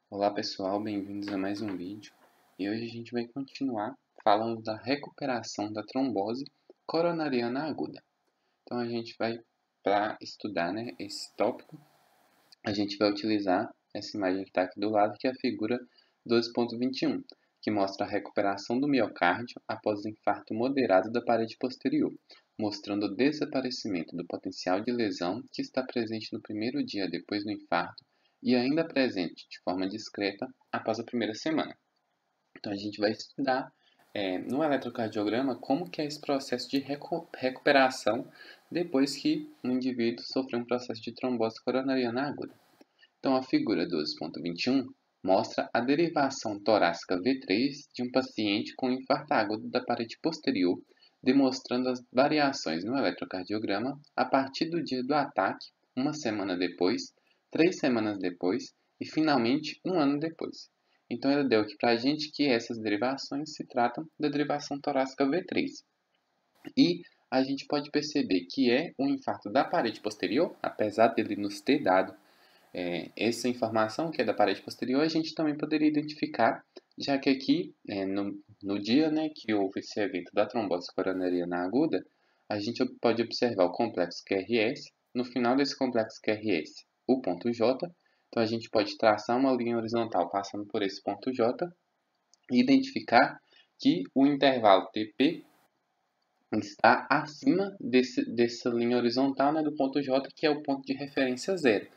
Olá pessoal, bem-vindos a mais um vídeo. E hoje a gente vai continuar falando da recuperação da trombose coronariana aguda. Então a gente vai, para estudar, esse tópico, a gente vai utilizar essa imagem que está aqui do lado, que é a figura 12.21, que mostra a recuperação do miocárdio após o infarto moderado da parede posterior, mostrando o desaparecimento do potencial de lesão que está presente no primeiro dia depois do infarto e ainda presente de forma discreta após a primeira semana. Então a gente vai estudar no eletrocardiograma como que é esse processo de recuperação depois que o indivíduo sofreu um processo de trombose coronariana aguda. Então a figura 12.21 mostra a derivação torácica V3 de um paciente com infarto agudo da parede posterior, demonstrando as variações no eletrocardiograma a partir do dia do ataque, uma semana depois, 3 semanas depois e finalmente um ano depois. Então ele deu aqui para a gente que essas derivações se tratam da derivação torácica V3. E a gente pode perceber que é um infarto da parede posterior, apesar dele nos ter dado essa informação que é da parede posterior, a gente também poderia identificar, já que aqui, no dia que houve esse evento da trombose coronariana aguda, a gente pode observar o complexo QRS, no final desse complexo QRS, o ponto J. Então a gente pode traçar uma linha horizontal passando por esse ponto J e identificar que o intervalo TP está acima dessa linha horizontal, do ponto J, que é o ponto de referência zero.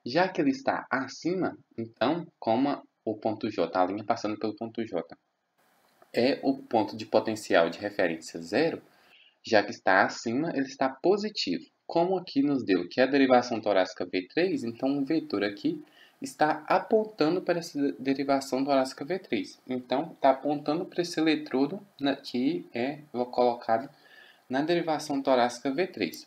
Já que ele está acima, então, como o ponto J, a linha passando pelo ponto J, é o ponto de potencial de referência zero, já que está acima, ele está positivo. Como aqui nos deu que é a derivação torácica V3, então o vetor aqui está apontando para essa derivação torácica V3. Então, está apontando para esse eletrodo que é colocado na derivação torácica V3.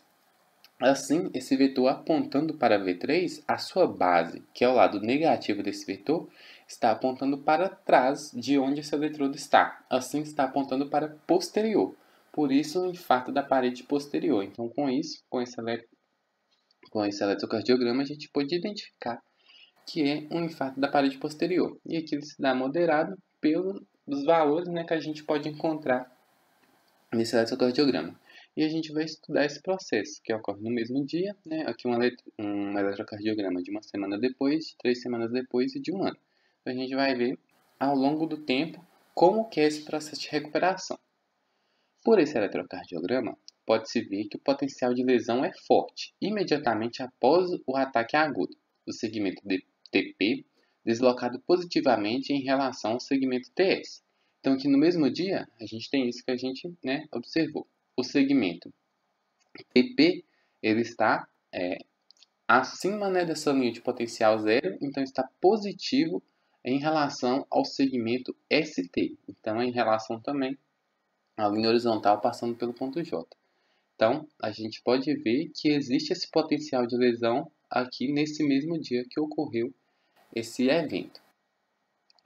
Assim, esse vetor apontando para V3, a sua base, que é o lado negativo desse vetor, está apontando para trás de onde esse eletrodo está. Assim, está apontando para posterior. Por isso, o infarto da parede posterior. Então, com esse eletrocardiograma, a gente pode identificar que é um infarto da parede posterior. E aqui ele se dá moderado pelos valores que a gente pode encontrar nesse eletrocardiograma. E a gente vai estudar esse processo, que ocorre no mesmo dia, aqui um eletrocardiograma de uma semana depois, de 3 semanas depois e de um ano. Então a gente vai ver, ao longo do tempo, como que é esse processo de recuperação. Por esse eletrocardiograma, pode-se ver que o potencial de lesão é forte, imediatamente após o ataque agudo, do segmento TP, deslocado positivamente em relação ao segmento TS. Então, aqui no mesmo dia, a gente tem isso que a gente observou. O segmento TP ele está acima dessa linha de potencial zero, então está positivo em relação ao segmento ST. Então, é em relação também à linha horizontal passando pelo ponto J. Então, a gente pode ver que existe esse potencial de lesão aqui nesse mesmo dia que ocorreu esse evento.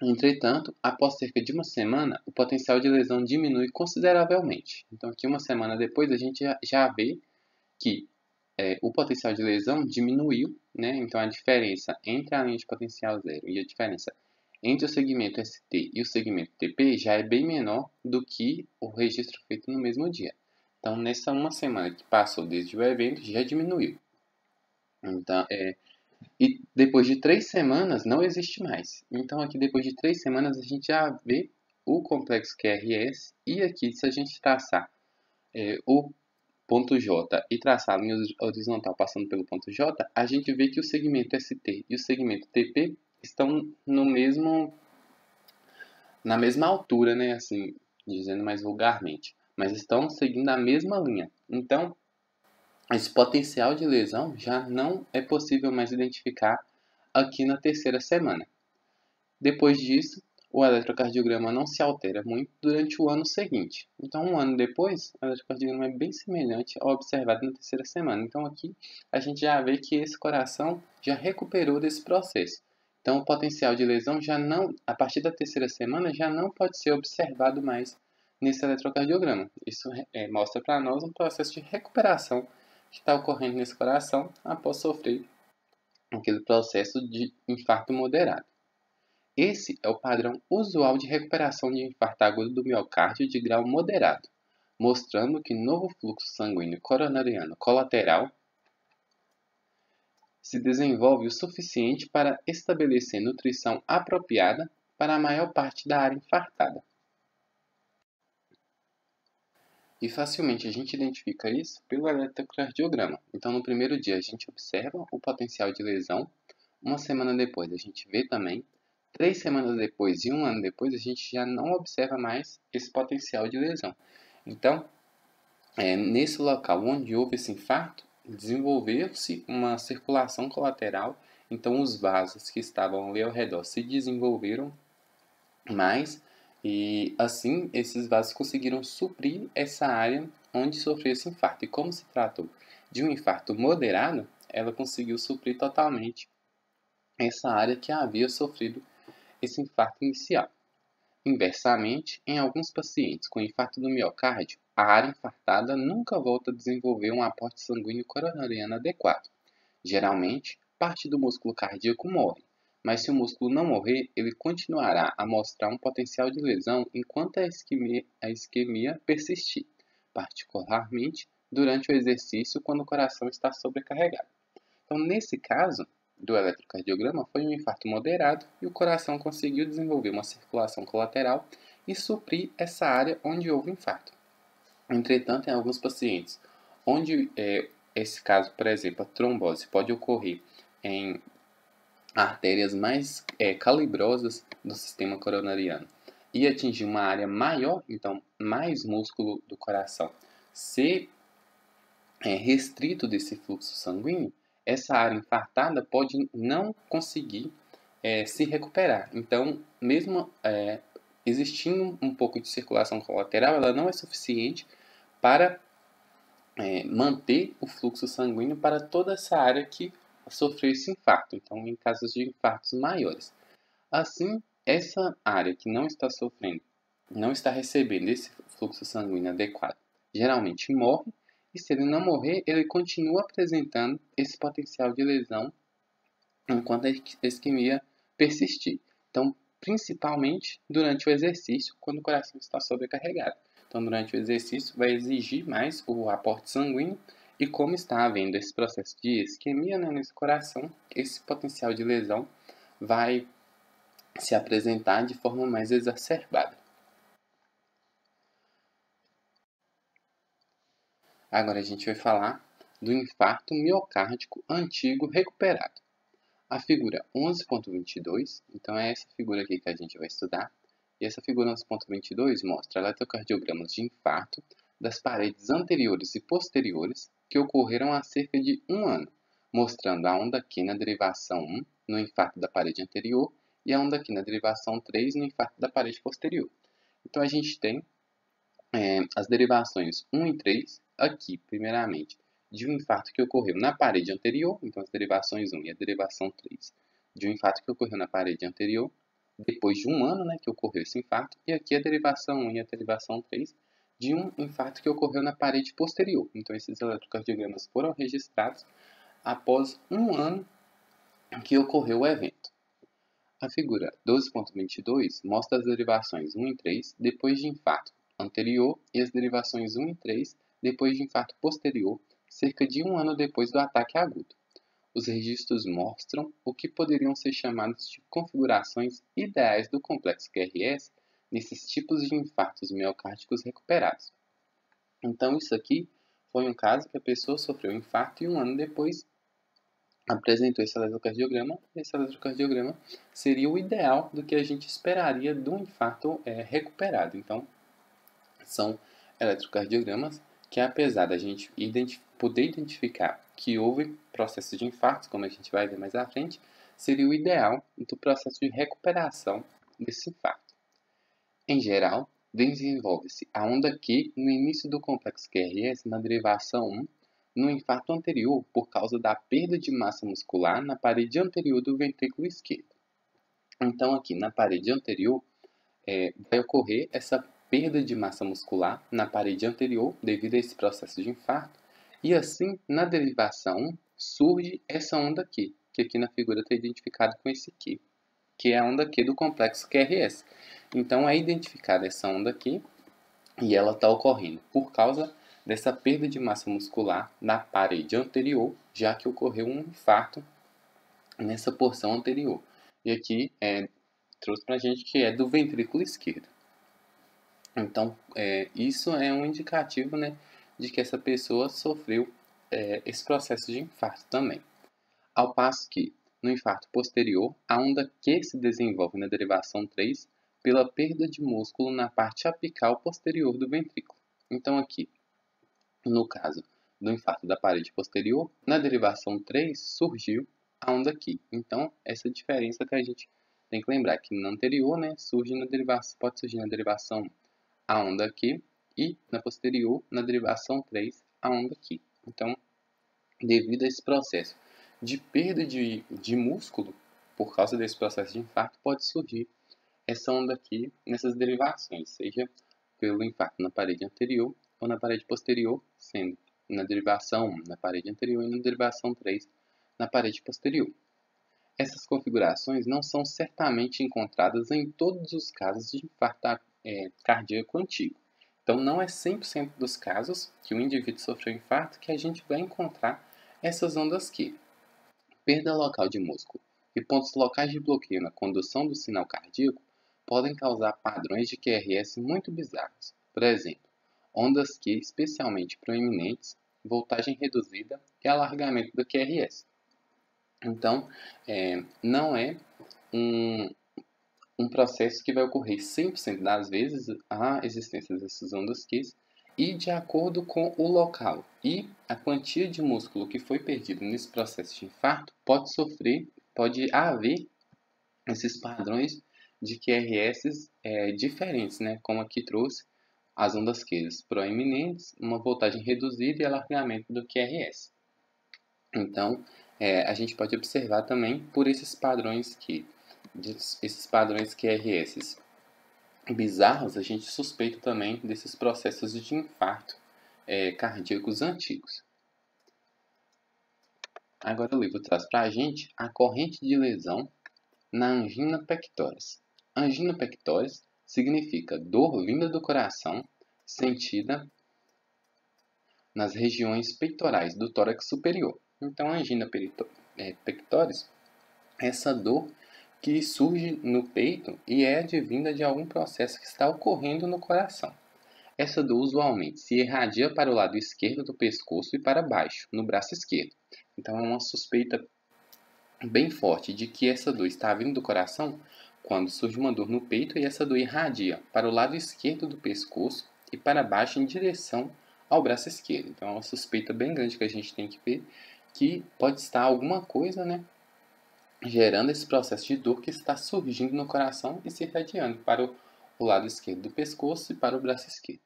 Entretanto, após cerca de uma semana, o potencial de lesão diminui consideravelmente. Então, aqui uma semana depois, a gente já vê que o potencial de lesão diminuiu, Então, a diferença entre a linha de potencial zero e a diferença entre o segmento ST e o segmento TP já é bem menor do que o registro feito no mesmo dia. Então, nessa uma semana que passou desde o evento, já diminuiu. Então, e depois de 3 semanas não existe mais. Então aqui depois de 3 semanas a gente já vê o complexo QRS e aqui se a gente traçar o ponto J e traçar a linha horizontal passando pelo ponto J, a gente vê que o segmento ST e o segmento TP estão na mesma altura, assim, dizendo mais vulgarmente, mas estão seguindo a mesma linha. Então, esse potencial de lesão já não é possível mais identificar aqui na terceira semana. Depois disso, o eletrocardiograma não se altera muito durante o ano seguinte. Então, um ano depois, o eletrocardiograma é bem semelhante ao observado na terceira semana. Então, aqui a gente já vê que esse coração já recuperou desse processo. Então, o potencial de lesão já não, a partir da terceira semana, já não pode ser observado mais nesse eletrocardiograma. Isso mostra para nós um processo de recuperação que está ocorrendo nesse coração após sofrer aquele processo de infarto moderado. Esse é o padrão usual de recuperação de infarto agudo do miocárdio de grau moderado, mostrando que novo fluxo sanguíneo coronariano colateral se desenvolve o suficiente para estabelecer nutrição apropriada para a maior parte da área infartada. E facilmente a gente identifica isso pelo eletrocardiograma. Então, no primeiro dia a gente observa o potencial de lesão, uma semana depois a gente vê também, 3 semanas depois e um ano depois a gente já não observa mais esse potencial de lesão. Então, nesse local onde houve esse infarto, desenvolveu-se uma circulação colateral, então os vasos que estavam ali ao redor se desenvolveram mais e assim esses vasos conseguiram suprir essa área onde sofreu esse infarto. E como se tratou de um infarto moderado, ela conseguiu suprir totalmente essa área que havia sofrido esse infarto inicial. Inversamente, em alguns pacientes com infarto do miocárdio, a área infartada nunca volta a desenvolver um aporte sanguíneo coronariano adequado. Geralmente, parte do músculo cardíaco morre, mas se o músculo não morrer, ele continuará a mostrar um potencial de lesão enquanto a isquemia persistir, particularmente durante o exercício quando o coração está sobrecarregado. Então, nesse caso do eletrocardiograma, foi um infarto moderado e o coração conseguiu desenvolver uma circulação colateral e suprir essa área onde houve infarto. Entretanto, em alguns pacientes, onde esse caso, por exemplo, a trombose pode ocorrer em artérias mais calibrosas do sistema coronariano e atingir uma área maior, então mais músculo do coração, ser restrito desse fluxo sanguíneo, essa área infartada pode não conseguir se recuperar. Então, mesmo existindo um pouco de circulação colateral, ela não é suficiente para manter o fluxo sanguíneo para toda essa área que sofreu esse infarto. Então, em casos de infartos maiores. Assim, essa área que não está sofrendo, não está recebendo esse fluxo sanguíneo adequado, geralmente morre, e se ele não morrer, ele continua apresentando esse potencial de lesão enquanto a isquemia persistir. Então, principalmente durante o exercício, quando o coração está sobrecarregado. Então, durante o exercício, vai exigir mais o aporte sanguíneo e como está havendo esse processo de isquemia nesse coração, esse potencial de lesão vai se apresentar de forma mais exacerbada. Agora a gente vai falar do infarto miocárdico antigo recuperado. A figura 11.22, então é essa figura aqui que a gente vai estudar. E essa figura 11.22 mostra eletrocardiogramas de infarto das paredes anteriores e posteriores que ocorreram há cerca de um ano, mostrando a onda Q na derivação 1 no infarto da parede anterior e a onda Q na derivação 3 no infarto da parede posterior. Então a gente tem as derivações 1 e 3 aqui, primeiramente, de um infarto que ocorreu na parede anterior, então as derivações 1 e a derivação 3 de um infarto que ocorreu na parede anterior, depois de um ano que ocorreu esse infarto, e aqui a derivação 1 e a derivação 3 de um infarto que ocorreu na parede posterior. Então esses eletrocardiogramas foram registrados após um ano que ocorreu o evento. A figura 12.22 mostra as derivações 1 e 3 depois de infarto anterior e as derivações 1 e 3 depois de infarto posterior, cerca de um ano depois do ataque agudo. Os registros mostram o que poderiam ser chamados de configurações ideais do complexo QRS nesses tipos de infartos miocárdicos recuperados. Então, isso aqui foi um caso que a pessoa sofreu um infarto e um ano depois apresentou esse eletrocardiograma. Esse eletrocardiograma seria o ideal do que a gente esperaria de um infarto recuperado. Então, são eletrocardiogramas que, apesar da gente poder identificar que houve processo de infarto, como a gente vai ver mais à frente, seria o ideal do processo de recuperação desse infarto. Em geral, desenvolve-se a onda Q no início do complexo QRS na derivação 1 no infarto anterior por causa da perda de massa muscular na parede anterior do ventrículo esquerdo. Então, aqui na parede anterior, vai ocorrer essa perda de massa muscular na parede anterior devido a esse processo de infarto, e assim, na derivação 1, surge essa onda aqui, que aqui na figura está identificado com esse Q. que é a onda Q do complexo QRS. Então é identificada essa onda aqui e ela está ocorrendo por causa dessa perda de massa muscular na parede anterior, já que ocorreu um infarto nessa porção anterior. E aqui trouxe para a gente que é do ventrículo esquerdo. Então, isso é um indicativo, né, de que essa pessoa sofreu esse processo de infarto também. Ao passo que, no infarto posterior, a onda Q se desenvolve na derivação 3 pela perda de músculo na parte apical posterior do ventrículo. Então, aqui, no caso do infarto da parede posterior, na derivação 3 surgiu a onda Q. Então, essa diferença que a gente tem que lembrar, que na anterior, né, pode surgir na derivação 1 a onda Q e na posterior, na derivação 3, a onda Q. Então, devido a esse processo de perda de músculo, por causa desse processo de infarto, pode surgir essa onda aqui nessas derivações, seja pelo infarto na parede anterior ou na parede posterior, sendo na derivação 1 na parede anterior e na derivação 3 na parede posterior. Essas configurações não são certamente encontradas em todos os casos de infarto cardíaco antigo. Então, não é 100% dos casos que o indivíduo sofreu infarto que a gente vai encontrar essas ondas Q. Perda local de músculo e pontos locais de bloqueio na condução do sinal cardíaco podem causar padrões de QRS muito bizarros. Por exemplo, ondas Q especialmente proeminentes, voltagem reduzida e alargamento do QRS. Então, não é um processo que vai ocorrer 100% das vezes a existência dessas ondas Q e de acordo com o local e a quantia de músculo que foi perdido nesse processo de infarto, pode haver esses padrões de QRS diferentes, né? Como aqui trouxe as ondas Q proeminentes, uma voltagem reduzida e alargamento do QRS. Então, a gente pode observar também por esses padrões QRS bizarros, a gente suspeita também desses processos de infarto cardíacos antigos. Agora o livro traz para a gente a corrente de lesão na angina pectoris. Angina pectoris significa dor vinda do coração, sentida nas regiões peitorais do tórax superior. Então, a angina pectoris é essa dor que surge no peito e é advinda de algum processo que está ocorrendo no coração. Essa dor usualmente se irradia para o lado esquerdo do pescoço e para baixo, no braço esquerdo. Então, é uma suspeita bem forte de que essa dor está vindo do coração quando surge uma dor no peito e essa dor irradia para o lado esquerdo do pescoço e para baixo em direção ao braço esquerdo. Então, é uma suspeita bem grande que a gente tem que ver que pode estar alguma coisa, né, gerando esse processo de dor que está surgindo no coração e se irradiando para o lado esquerdo do pescoço e para o braço esquerdo.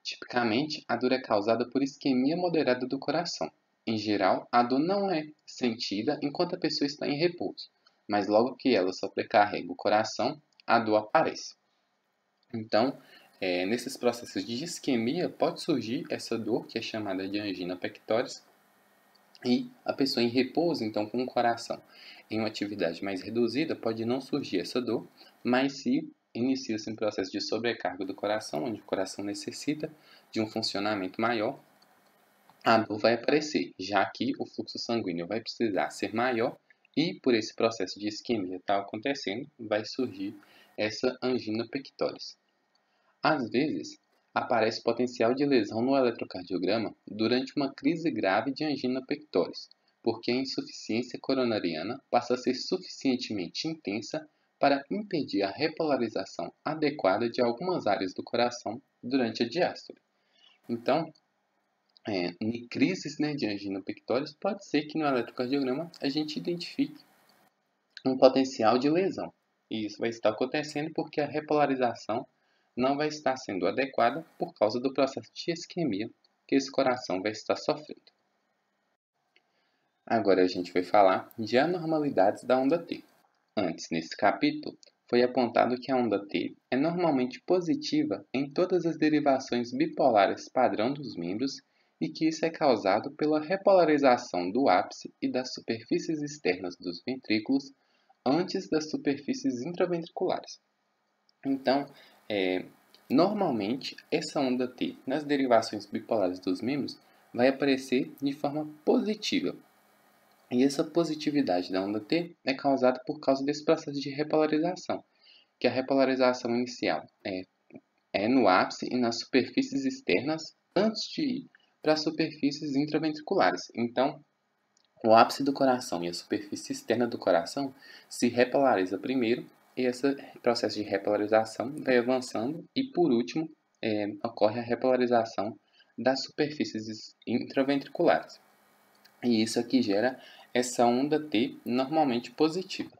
Tipicamente, a dor é causada por isquemia moderada do coração. Em geral, a dor não é sentida enquanto a pessoa está em repouso, mas logo que ela sobrecarrega o coração, a dor aparece. Então, nesses processos de isquemia, pode surgir essa dor, que é chamada de angina pectoris, e a pessoa em repouso, então com o coração em uma atividade mais reduzida, pode não surgir essa dor, mas se inicia-se um processo de sobrecarga do coração, onde o coração necessita de um funcionamento maior, a dor vai aparecer, já que o fluxo sanguíneo vai precisar ser maior e por esse processo de isquemia estar acontecendo, vai surgir essa angina pectoris. Às vezes, aparece potencial de lesão no eletrocardiograma durante uma crise grave de angina pectoris, porque a insuficiência coronariana passa a ser suficientemente intensa para impedir a repolarização adequada de algumas áreas do coração durante a diástole. Então, em crises, né, de angina pectoris, pode ser que no eletrocardiograma a gente identifique um potencial de lesão. E isso vai estar acontecendo porque a repolarização não vai estar sendo adequada por causa do processo de isquemia que esse coração vai estar sofrendo. Agora a gente vai falar de anormalidades da onda T. Antes, nesse capítulo, foi apontado que a onda T é normalmente positiva em todas as derivações bipolares padrão dos membros e que isso é causado pela repolarização do ápice e das superfícies externas dos ventrículos antes das superfícies intraventriculares. Então, normalmente, essa onda T nas derivações bipolares dos membros vai aparecer de forma positiva. E essa positividade da onda T é causada por causa desse processo de repolarização, que a repolarização inicial é no ápice e nas superfícies externas antes de ir para as superfícies intraventriculares. Então, o ápice do coração e a superfície externa do coração se repolariza primeiro e esse processo de repolarização vai avançando e, por último, ocorre a repolarização das superfícies intraventriculares. E isso aqui gera essa onda T normalmente positiva.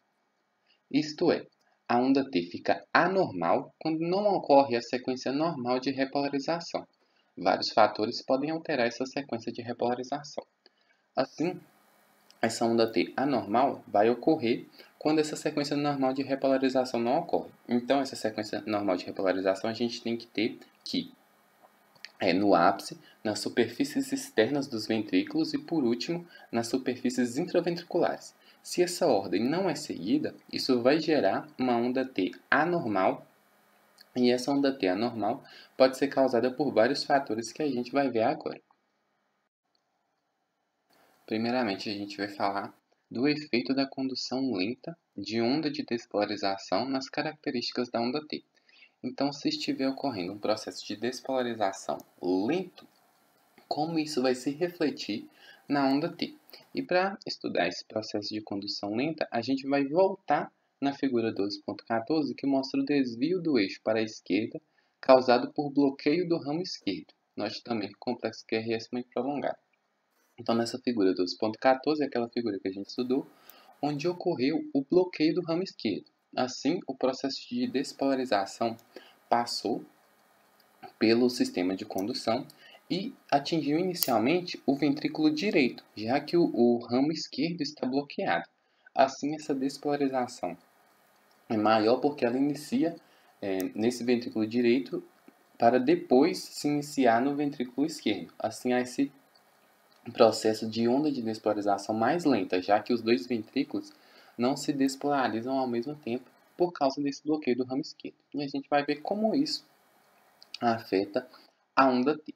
Isto é, a onda T fica anormal quando não ocorre a sequência normal de repolarização. Vários fatores podem alterar essa sequência de repolarização. Assim, essa onda T anormal vai ocorrer quando essa sequência normal de repolarização não ocorre. Então, essa sequência normal de repolarização a gente tem que ter que no ápice, nas superfícies externas dos ventrículos e, por último, nas superfícies intraventriculares. Se essa ordem não é seguida, isso vai gerar uma onda T anormal, e essa onda T anormal pode ser causada por vários fatores que a gente vai ver agora. Primeiramente, a gente vai falar do efeito da condução lenta de onda de despolarização nas características da onda T. Então, se estiver ocorrendo um processo de despolarização lento, como isso vai se refletir na onda T? E para estudar esse processo de condução lenta, a gente vai voltar na figura 12.14, que mostra o desvio do eixo para a esquerda causado por bloqueio do ramo esquerdo. Note também que o complexo QRS é muito prolongado. Então, nessa figura 12.14 é aquela figura que a gente estudou, onde ocorreu o bloqueio do ramo esquerdo. Assim, o processo de despolarização passou pelo sistema de condução e atingiu inicialmente o ventrículo direito, já que o ramo esquerdo está bloqueado. Assim, essa despolarização é maior porque ela inicia nesse ventrículo direito para depois se iniciar no ventrículo esquerdo. Assim, há esse processo de onda de despolarização mais lenta, já que os dois ventrículos não se despolarizam ao mesmo tempo por causa desse bloqueio do ramo esquerdo. E a gente vai ver como isso afeta a onda T.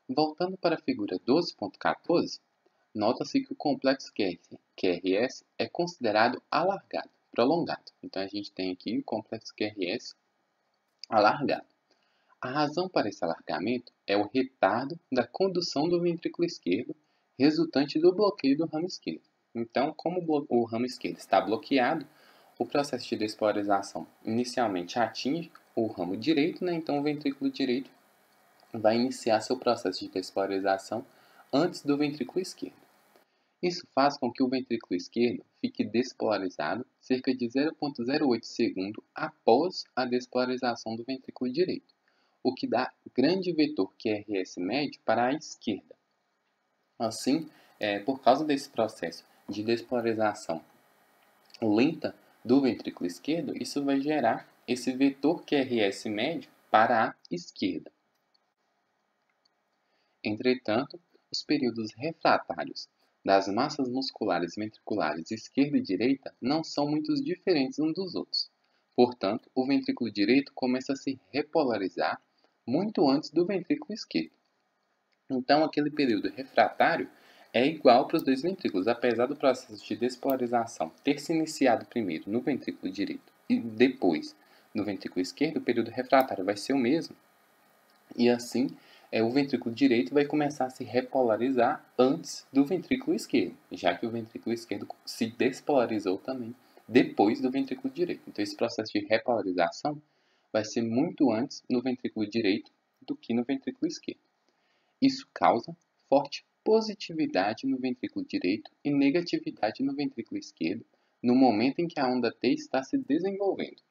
Voltando para a figura 12.14, nota-se que o complexo QRS é considerado alargado, prolongado. Então, a gente tem aqui o complexo QRS alargado. A razão para esse alargamento é o retardo da condução do ventrículo esquerdo resultante do bloqueio do ramo esquerdo. Então, como o ramo esquerdo está bloqueado, o processo de despolarização inicialmente atinge o ramo direito, então o ventrículo direito vai iniciar seu processo de despolarização antes do ventrículo esquerdo. Isso faz com que o ventrículo esquerdo fique despolarizado cerca de 0,08 segundo após a despolarização do ventrículo direito, o que dá grande vetor QRS médio para a esquerda. Assim, por causa desse processo de despolarização lenta do ventrículo esquerdo, isso vai gerar esse vetor QRS médio para a esquerda. Entretanto, os períodos refratários das massas musculares ventriculares esquerda e direita não são muito diferentes uns dos outros. Portanto, o ventrículo direito começa a se repolarizar muito antes do ventrículo esquerdo. Então, aquele período refratário é igual para os dois ventrículos, apesar do processo de despolarização ter se iniciado primeiro no ventrículo direito e depois no ventrículo esquerdo, o período refratário vai ser o mesmo. E assim, o ventrículo direito vai começar a se repolarizar antes do ventrículo esquerdo, já que o ventrículo esquerdo se despolarizou também depois do ventrículo direito. Então, esse processo de repolarização vai ser muito antes no ventrículo direito do que no ventrículo esquerdo. Isso causa forte positividade no ventrículo direito e negatividade no ventrículo esquerdo no momento em que a onda T está se desenvolvendo.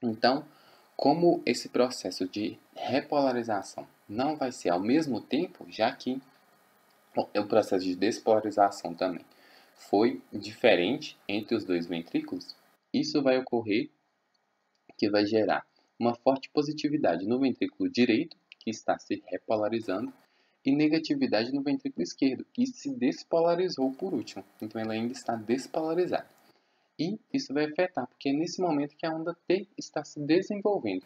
Então, como esse processo de repolarização não vai ser ao mesmo tempo, já que o processo de despolarização também foi diferente entre os dois ventrículos, isso vai ocorrer que vai gerar uma forte positividade no ventrículo direito, que está se repolarizando, e negatividade no ventrículo esquerdo, que se despolarizou por último. Então, ela ainda está despolarizada. e isso vai afetar, porque é nesse momento que a onda T está se desenvolvendo.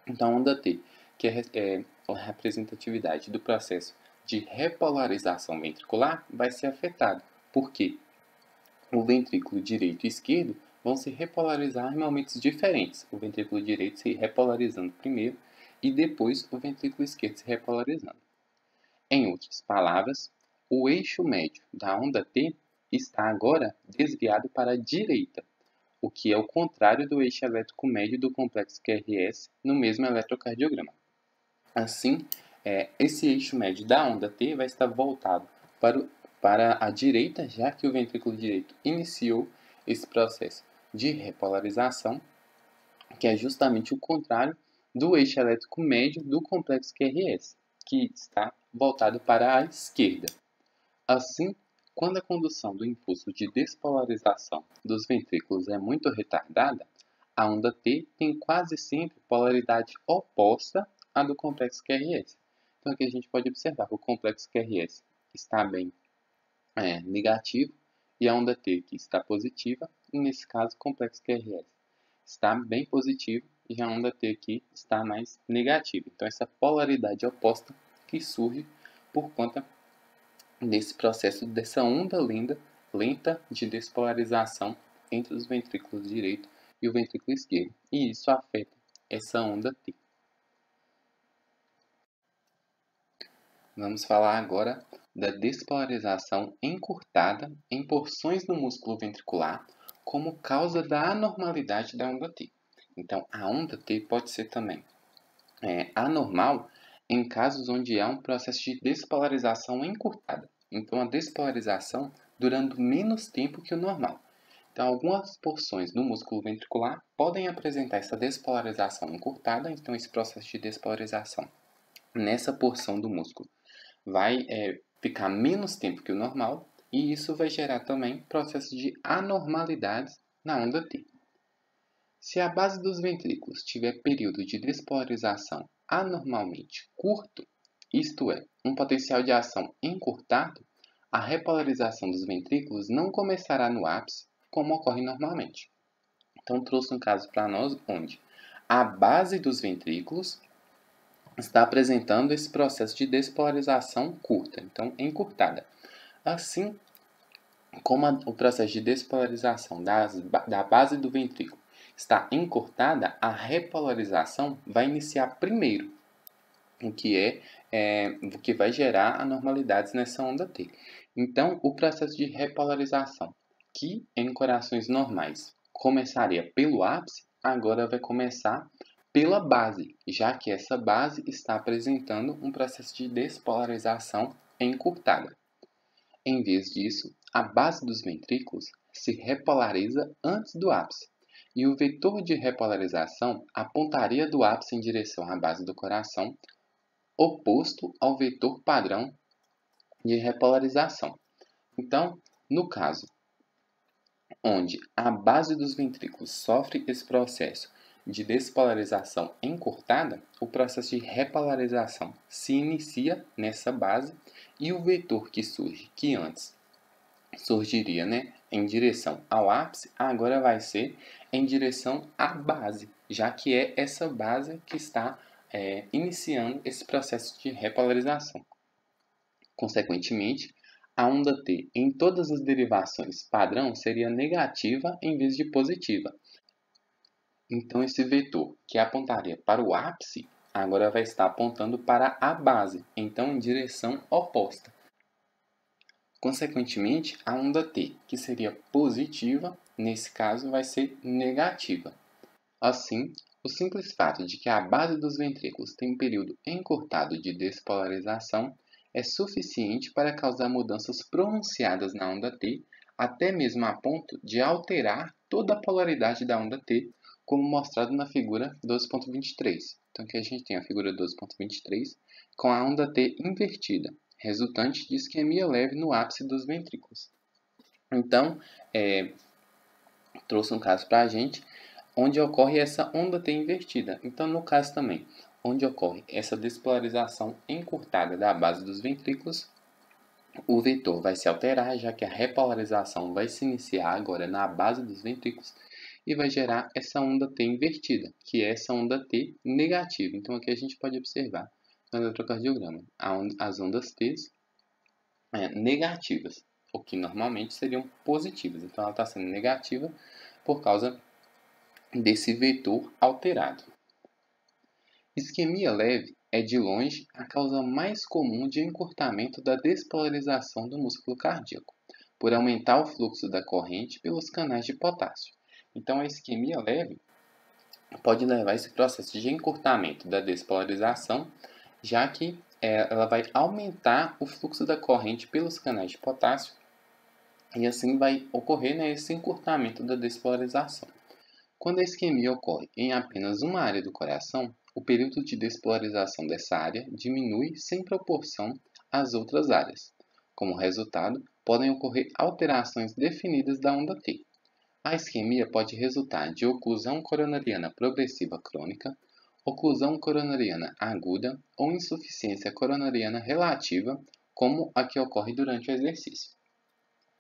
Então, a onda T, que é a representatividade do processo de repolarização ventricular, vai ser afetada, porque o ventrículo direito e esquerdo vão se repolarizar em momentos diferentes. O ventrículo direito se repolarizando primeiro e depois o ventrículo esquerdo se repolarizando. Em outras palavras, o eixo médio da onda T está agora desviado para a direita, o que é o contrário do eixo elétrico médio do complexo QRS no mesmo eletrocardiograma. Assim, esse eixo médio da onda T vai estar voltado para a direita, já que o ventrículo direito iniciou esse processo de repolarização, que é justamente o contrário do eixo elétrico médio do complexo QRS, que está voltado para a esquerda. Assim, quando a condução do impulso de despolarização dos ventrículos é muito retardada, a onda T tem quase sempre polaridade oposta à do complexo QRS. Então aqui a gente pode observar que o complexo QRS está bem negativo e a onda T aqui está positiva, e nesse caso o complexo QRS está bem positivo e a onda T aqui está mais negativa. Então essa polaridade oposta que surge por conta desse processo, dessa onda lenta de despolarização entre os ventrículos direito e o ventrículo esquerdo. E isso afeta essa onda T. Vamos falar agora da despolarização encurtada em porções do músculo ventricular como causa da anormalidade da onda T. Então, a onda T pode ser também anormal em casos onde há um processo de despolarização encurtada. Então, a despolarização durando menos tempo que o normal. Então, algumas porções do músculo ventricular podem apresentar essa despolarização encurtada. Então, esse processo de despolarização nessa porção do músculo vai ficar menos tempo que o normal. E isso vai gerar também processo de anormalidades na onda T. Se a base dos ventrículos tiver período de despolarização anormalmente curto, isto é, um potencial de ação encurtado, a repolarização dos ventrículos não começará no ápice, como ocorre normalmente. Então, trouxe um caso para nós onde a base dos ventrículos está apresentando esse processo de despolarização curta, então encurtada. Assim como o processo de despolarização da base do ventrículo está encurtada, a repolarização vai iniciar primeiro, o que vai gerar anormalidades nessa onda T. Então, o processo de repolarização, que em corações normais começaria pelo ápice, agora vai começar pela base, já que essa base está apresentando um processo de despolarização encurtada. Em vez disso, a base dos ventrículos se repolariza antes do ápice, e o vetor de repolarização apontaria do ápice em direção à base do coração, oposto ao vetor padrão de repolarização. Então, no caso onde a base dos ventrículos sofre esse processo de despolarização encurtada, o processo de repolarização se inicia nessa base e o vetor que surge, que antes surgiria em direção ao ápice, agora vai ser em direção à base, já que é essa base que está iniciando esse processo de repolarização. Consequentemente, a onda T em todas as derivações padrão seria negativa em vez de positiva. Então, esse vetor que apontaria para o ápice, agora vai estar apontando para a base, então em direção oposta. Consequentemente, a onda T, que seria positiva, nesse caso vai ser negativa. Assim, o simples fato de que a base dos ventrículos tem um período encurtado de despolarização é suficiente para causar mudanças pronunciadas na onda T, até mesmo a ponto de alterar toda a polaridade da onda T, como mostrado na figura 12.23. Então aqui a gente tem a figura 12.23 com a onda T invertida, resultante de isquemia leve no ápice dos ventrículos. Então, trouxe um caso para a gente onde ocorre essa onda T invertida. Então, no caso também, onde ocorre essa despolarização encurtada da base dos ventrículos, o vetor vai se alterar, já que a repolarização vai se iniciar agora na base dos ventrículos e vai gerar essa onda T invertida, que é essa onda T negativa. Então, aqui a gente pode observar no eletrocardiograma as ondas T negativas, o que normalmente seriam positivas. Então, ela está sendo negativa por causa desse vetor alterado. Isquemia leve é, de longe, a causa mais comum de encurtamento da despolarização do músculo cardíaco, por aumentar o fluxo da corrente pelos canais de potássio. Então, a isquemia leve pode levar a esse processo de encurtamento da despolarização, já que ela vai aumentar o fluxo da corrente pelos canais de potássio e assim vai ocorrer, né, esse encurtamento da despolarização. Quando a isquemia ocorre em apenas uma área do coração, o período de despolarização dessa área diminui sem proporção às outras áreas. Como resultado, podem ocorrer alterações definidas da onda T. A isquemia pode resultar de oclusão coronariana progressiva crônica, oclusão coronariana aguda ou insuficiência coronariana relativa, como a que ocorre durante o exercício.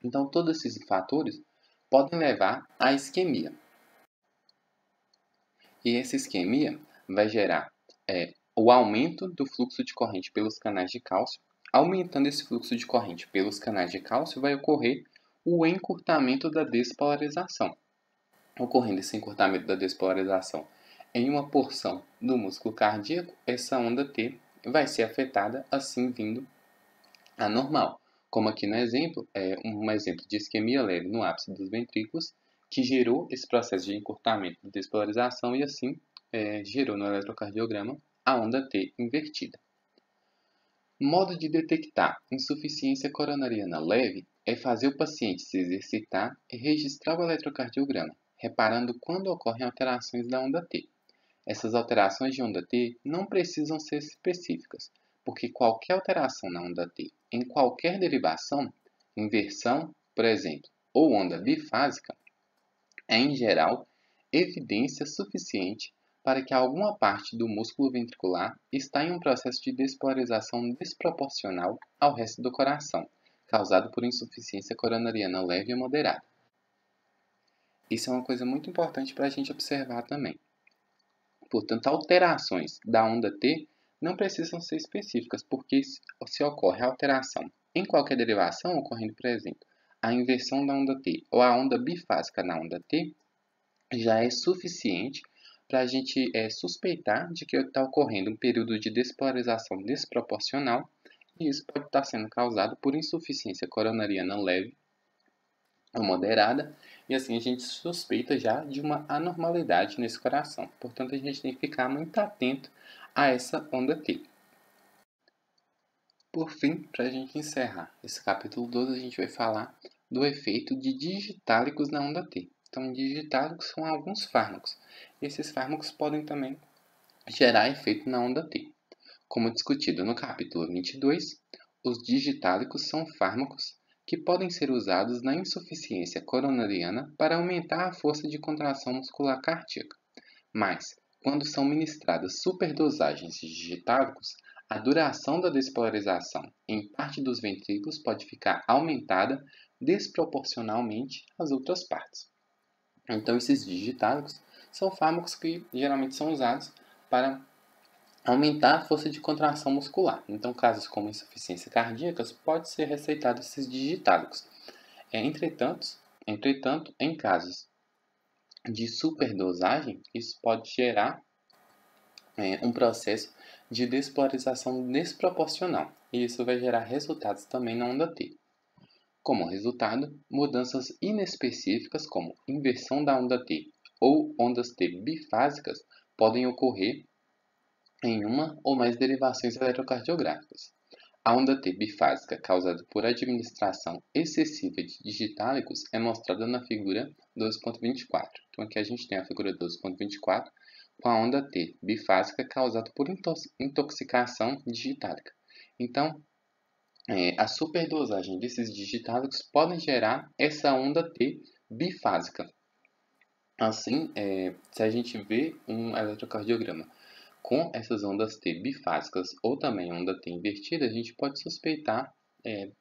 Então, todos esses fatores podem levar à isquemia. E essa isquemia vai gerar o aumento do fluxo de corrente pelos canais de cálcio. Aumentando esse fluxo de corrente pelos canais de cálcio, vai ocorrer o encurtamento da despolarização. Ocorrendo esse encurtamento da despolarização em uma porção do músculo cardíaco, essa onda T vai ser afetada, assim vindo a normal. Como aqui no exemplo, um exemplo de isquemia leve no ápice dos ventrículos, que gerou esse processo de encurtamento de despolarização e assim gerou no eletrocardiograma a onda T invertida. Modo de detectar insuficiência coronariana leve é fazer o paciente se exercitar e registrar o eletrocardiograma, reparando quando ocorrem alterações da onda T. Essas alterações de onda T não precisam ser específicas, porque qualquer alteração na onda T em qualquer derivação, inversão, por exemplo, ou onda bifásica, é, em geral, evidência suficiente para que alguma parte do músculo ventricular está em um processo de despolarização desproporcional ao resto do coração, causado por insuficiência coronariana leve ou moderada. Isso é uma coisa muito importante para a gente observar também. Portanto, alterações da onda T não precisam ser específicas, porque se ocorre alteração em qualquer derivação, ocorrendo, por exemplo, a inversão da onda T ou a onda bifásica na onda T, já é suficiente para a gente suspeitar de que está ocorrendo um período de despolarização desproporcional, e isso pode estar sendo causado por insuficiência coronariana leve ou moderada, e assim a gente suspeita já de uma anormalidade nesse coração. Portanto, a gente tem que ficar muito atento a essa onda T. Por fim, para a gente encerrar esse capítulo 12, a gente vai falar do efeito de digitálicos na onda T. Então, digitálicos são alguns fármacos. Esses fármacos podem também gerar efeito na onda T. Como discutido no capítulo 22, os digitálicos são fármacos que podem ser usados na insuficiência coronariana para aumentar a força de contração muscular cardíaca. Mas, quando são ministradas superdosagens de digitálicos, a duração da despolarização em parte dos ventrículos pode ficar aumentada desproporcionalmente às outras partes. Então, esses digitálicos são fármacos que geralmente são usados para aumentar a força de contração muscular. Então, casos como insuficiência cardíaca, pode ser receitado esses digitálicos. Entretanto, em casos de superdosagem, isso pode gerar um processo de despolarização desproporcional, e isso vai gerar resultados também na onda T. Como resultado, mudanças inespecíficas como inversão da onda T ou ondas T bifásicas podem ocorrer em uma ou mais derivações eletrocardiográficas. A onda T bifásica causada por administração excessiva de digitálicos é mostrada na figura 12.24. Então aqui a gente tem a figura 12.24 com a onda T bifásica causada por intoxicação digitálica. Então, a superdosagem desses digitálicos podem gerar essa onda T bifásica. Assim, se a gente vê um eletrocardiograma com essas ondas T bifásicas ou também onda T invertida, a gente pode suspeitar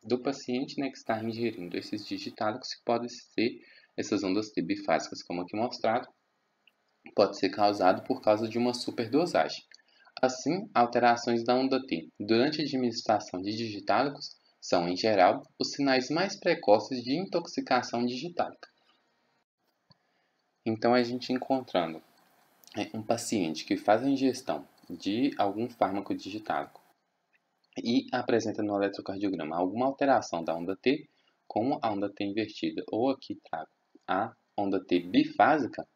do paciente, né, que está ingerindo esses digitálicos, que podem ser essas ondas T bifásicas, como aqui mostrado, pode ser causado por causa de uma superdosagem. Assim, alterações da onda T durante a administração de digitálicos são, em geral, os sinais mais precoces de intoxicação digitálica. Então, a gente encontrando um paciente que faz a ingestão de algum fármaco digitálico e apresenta no eletrocardiograma alguma alteração da onda T, como a onda T invertida, ou aqui trago a onda T bifásica,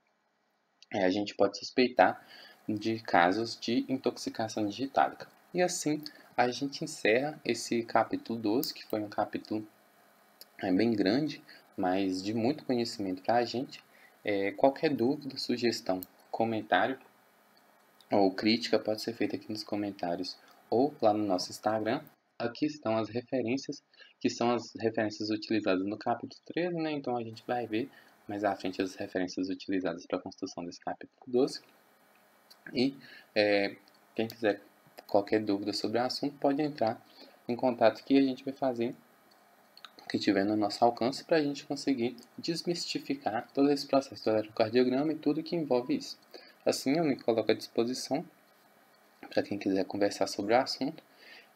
a gente pode suspeitar de casos de intoxicação digitálica. E assim a gente encerra esse capítulo 12, que foi um capítulo bem grande, mas de muito conhecimento para a gente. Qualquer dúvida, sugestão, comentário ou crítica pode ser feita aqui nos comentários ou lá no nosso Instagram. Aqui estão as referências, que são as referências utilizadas no capítulo 13, né? Então a gente vai ver mais à frente as referências utilizadas para a construção desse capítulo 12. E quem quiser qualquer dúvida sobre o assunto pode entrar em contato que a gente vai fazer o que tiver no nosso alcance para a gente conseguir desmistificar todo esse processo do eletrocardiograma e tudo que envolve isso. Assim, eu me coloco à disposição para quem quiser conversar sobre o assunto.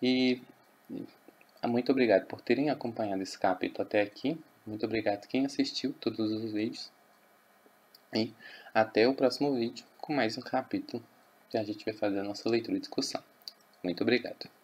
E muito obrigado por terem acompanhado esse capítulo até aqui. Muito obrigado quem assistiu todos os vídeos. E até o próximo vídeo com mais um capítulo que a gente vai fazer a nossa leitura e discussão. Muito obrigado.